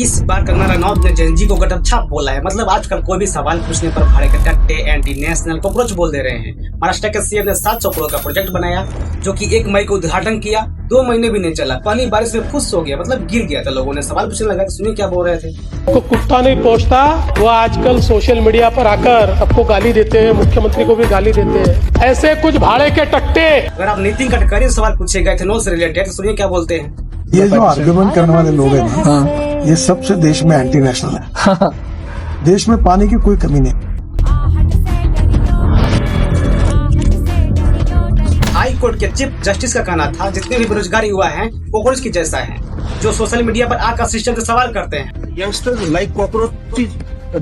इस बार कंगना रनौत ने जेनजी को गटर छाप बोला है। मतलब आजकल कोई भी सवाल पूछने पर भाड़े के टट्टे, एंटी नेशनल, कॉकरोच बोल दे रहे हैं। महाराष्ट्र के सीएम ने 700 करोड़ का प्रोजेक्ट बनाया जो कि 1 मई को उद्घाटन किया, 2 महीने भी नहीं चला, पहली बारिश में फुस हो गया, मतलब गिर गया था। लोगों ने सवाल पूछने लगा। सुनिए क्या बोल रहे थे। को कुत्ता नहीं पहुंचता, वो आजकल सोशल मीडिया पर आकर सबको गाली देते हैं, मुख्यमंत्री को भी गाली देते हैं। ऐसे कुछ भाड़े के टट्टे। अगर आप नितिन गडकरी से सवाल पूछे गए थे नो से रिलेटेड, तो सुनिए क्या बोलते हैं। ये जो आर्ग्यूमेंट करने वाले लोग हैं ना, ये सबसे देश में एंटी नेशनल है। देश में पानी की कोई कमी नहीं। हाई कोर्ट के चीफ जस्टिस का कहना था जितने भी बेरोजगार युवा हैं कॉकरोच की जैसा है, जो सोशल मीडिया पर आकर सिस्टम से सवाल करते हैं। Youngsters like cockroaches.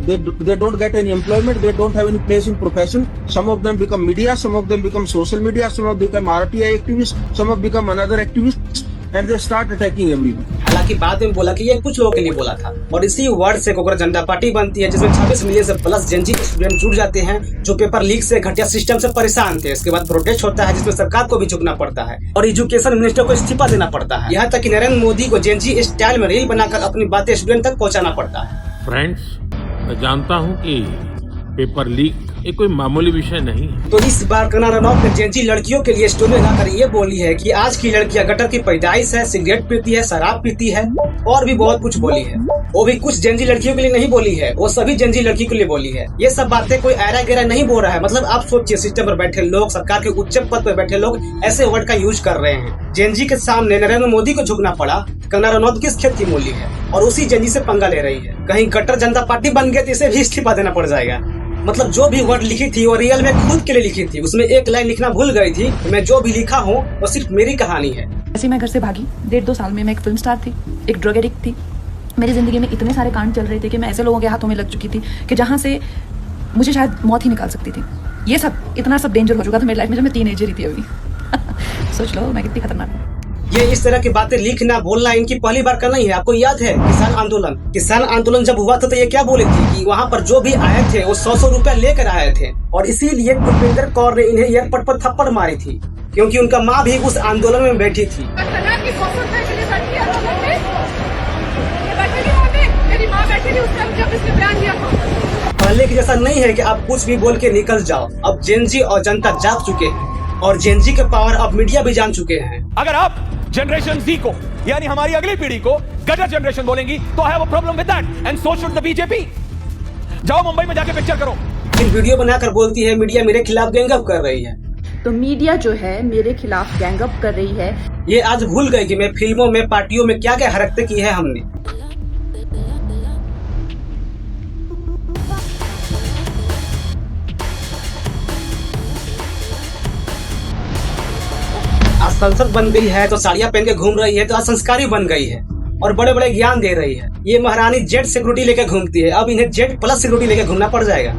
They don't get any employment. They don't have any place in profession. Some of them become media. Some of them become social media. Some of them become RTI activists. Some of them become another activists. And they start attacking everyone. हालांकि बाद में बोला कि ये कुछ लोगों के लिए बोला था और इसी वर्ड से कॉकरोच जनता पार्टी बनती है, जिसमें 26 मिलियन से प्लस जेनजी स्टूडेंट जुड़ जाते हैं जो पेपर लीक से घटिया सिस्टम से परेशान थे। इसके बाद प्रोटेस्ट होता है जिसमें सरकार को भी झुकना पड़ता है और एजुकेशन मिनिस्टर को इस्तीफा देना पड़ता है। यहाँ तक कि नरेंद्र मोदी को जेनजी स्टाइल में रील बनाकर अपनी बातें स्टूडेंट तक पहुँचाना पड़ता है। फ्रेंड्स, मैं जानता हूं कि पेपर लीक ये कोई मामूली विषय नहीं है। तो इस बार कंगना रनौत ने जेनजी लड़कियों के लिए स्टोरी लगाकर ये बोली है कि आज की लड़कियां गटर की पैदाइश है, सिगरेट पीती है, शराब पीती है और भी बहुत कुछ बोली है। वो भी कुछ जेनजी लड़कियों के लिए नहीं बोली है, वो सभी जेनजी लड़की के लिए बोली है। ये सब बातें कोई ऐरा गैरा नहीं बोल रहा है। मतलब आप सोचिए, सिस्टम पर बैठे लोग, सरकार के उच्च पद पर बैठे लोग ऐसे वर्ड का यूज कर रहे हैं। जेनजी के सामने नरेंद्र मोदी को झुकना पड़ा। कंगना रनौत किस खेत की मूली है और उसी जेनजी से पंगा ले रही है। कहीं गटर जनता पार्टी बन गया तो इसे भी इस्तीफा देना पड़ जाएगा। मतलब जो भी वर्ड लिखी थी वो रियल में खुद के लिए लिखी थी। उसमें एक लाइन लिखना भूल गई थी। मैं जो भी लिखा हूँ वो सिर्फ मेरी कहानी है। ऐसे मैं घर से भागी 1.5-2 साल में। मैं एक फिल्म स्टार थी, एक ड्रग एडिक्ट थी। मेरी जिंदगी में इतने सारे कांड चल रहे थे कि मैं ऐसे लोगों के हाथों में लग चुकी थी कि जहाँ से मुझे शायद मौत ही निकाल सकती थी। ये सब इतना सब डेंजर हो चुका था मेरी लाइफ में जब मैं टीनेजर ही थी अभी। सोच लो मैं कितनी खतरनाक हूँ। ये इस तरह की बातें लिखना बोलना इनकी पहली बार का नहीं है। आपको याद है किसान आंदोलन जब हुआ था तो ये क्या बोले थे कि वहाँ पर जो भी आए थे वो 100 रुपया लेकर आए थे और इसीलिए भूपेंद्र कौर ने इन्हें एयरपोर्ट पर थप्पड़ मारी थी क्योंकि उनका माँ भी उस आंदोलन में बैठी थी। पहले की जैसा नहीं है कि आप कुछ भी बोल के निकल जाओ। अब जेनजी और जनता जाग चुके हैं और जेनजी के पावर अब मीडिया भी जान चुके हैं। अगर आप जनरेशन Z को यानी हमारी अगली पीढ़ी को गटर जनरेशन बोलेंगी तो I have a problem with that and so should the BJP. जाओ मुंबई में जाके पिक्चर करो। फिर वीडियो बनाकर बोलती है मीडिया मेरे खिलाफ गैंगअप कर रही है। तो मीडिया जो है मेरे खिलाफ गैंगअप कर रही है। ये आज भूल गई कि मैं फिल्मों में, पार्टियों में क्या क्या हरकतें की है हमने। आज संसद बन गई है तो साड़ियाँ पहन के घूम रही है, तो आज संस्कारी बन गई है और बड़े बड़े ज्ञान दे रही है। ये महारानी जेट सिक्योरिटी लेकर घूमती है, अब इन्हें जेट प्लस सिक्योरिटी लेकर घूमना पड़ जाएगा।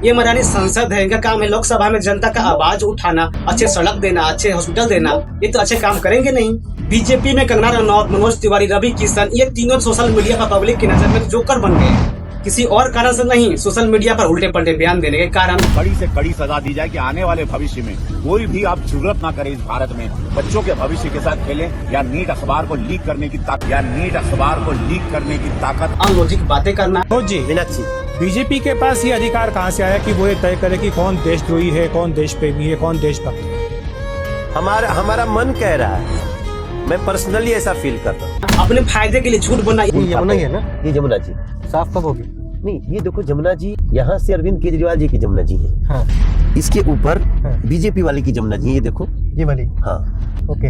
ये महारानी संसद है, इनका काम है लोकसभा में जनता का आवाज उठाना, अच्छे सड़क देना, अच्छे हॉस्पिटल देना। ये तो अच्छे काम करेंगे नहीं। बीजेपी में कंगना रनौत, मनोज तिवारी, रवि किशन, ये तीनों सोशल मीडिया पर पब्लिक की नजर में जोकर बन गए। किसी और कारण से नहीं, सोशल मीडिया पर उल्टे पलटे बयान देने के कारण। कड़ी से कड़ी सजा दी जाए कि आने वाले भविष्य में कोई भी आप जुर्रत ना करे इस भारत में बच्चों के भविष्य के साथ खेलें या नीट अखबार को लीक करने की ताकत अनलॉजिक बातें करना। जी मीनाक्षी, बीजेपी के पास ये अधिकार कहाँ से आया कि वो ये तय करे कि कौन देशद्रोही है, कौन देश प्रेमी है, कौन देशभक्त है? हमारा मन कह रहा है। मैं पर्सनली ऐसा फील कर रहा हूँ। अपने फायदे के लिए झूठ बोलना। ये यमुना ही है ना? ये यमुना जी साफ कब होगी? नहीं, ये देखो यमुना जी यहाँ से अरविंद केजरीवाल जी की यमुना जी है। हाँ। इसके ऊपर बीजेपी वाले की यमुना जी, ये देखो ये वाली। हाँ ओके,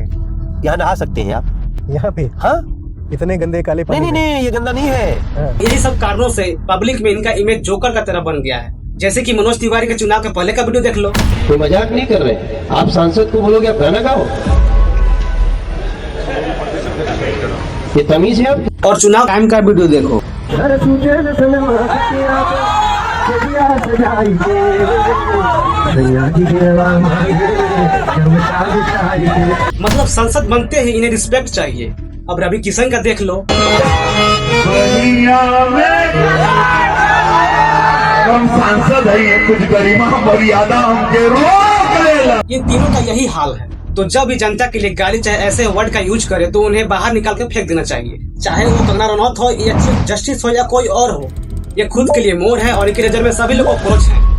यहाँ नहा सकते हैं आप यहाँ पे? हाँ, इतने गंदे काले पानी? नहीं, ये गंदा नहीं है। यही सब कारणों से पब्लिक में इनका इमेज जोकर का तरह बन गया है। जैसे कि मनोज तिवारी के चुनाव के पहले का वीडियो देख लो। कोई मजाक नहीं कर रहे। आप सांसद को बोलोगे आप गाना गाओ, ये तमीज है आप? और चुनाव टाइम का वीडियो देखो। मतलब संसद बनते ही इन्हें रिस्पेक्ट चाहिए। अब रवि किशन का देख लो। हम सांसद है, कुछ गरिमा मर्यादा हमके रोक लेला। ये तीनों का यही हाल है। तो जब भी जनता के लिए गाली चाहे ऐसे वर्ड का यूज करे तो उन्हें बाहर निकाल कर फेंक देना चाहिए। चाहे वो कंगना रनौत हो या चीफ जस्टिस हो या कोई और हो, ये खुद के लिए मोड़ है और इनकी नजर में सभी लोग अप्रोच है।